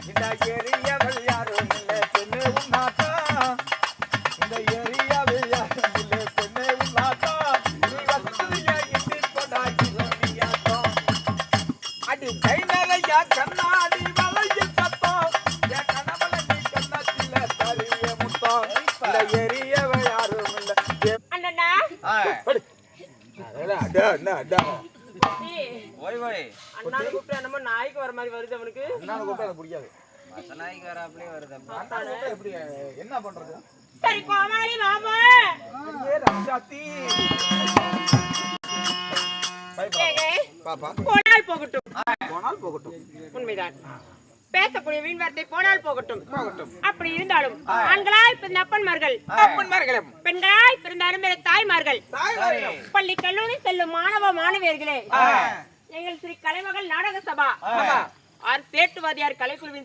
இந்த எரியவள் யாரும் இல்லை பெண்ணே உன்னாட்டா இந்த எரியவள் யாரும் இல்லை பெண்ணே உன்னாட்டா நீ வசதியா எண்ணி கொண்டாடி சொல்லியாட்டம் அடி கை நிறையா கண்ணாடி வலையில் சத்தம் என் கணவனை நீ கண்ணத்தில தரிய முத்தம் இந்த எரியவள் யாரும் இல்லை அண்ணா அண்ணாவை கூப்பிட்டு என்னமோ நாய்க்கு வர மாதிரி வருது அவனுக்கு. பிடிக்காது நாய்க்கு வராப்லயே வருது. எப்படி என்ன பண்றது? சரி கோமாளி மாமா போனால் போகட்டும். உண்மைதான். பேசக்கூடிய வீண் வார்த்தை போனால் போகட்டும். அப்படி இருந்தாலும் ஆண்களாய் பிறந்த அப்பன்மார்கள் பெண்களாய் பிறந்தாலும் தாய்மார்கள் பள்ளி கல்லூரி செல்லும் மாணவ மாணவியர்களே, எங்கள் ஸ்ரீ கலைமகள் நாடக சபா ஆர் சேட்டுவாதியார் கலைக்குழுவின்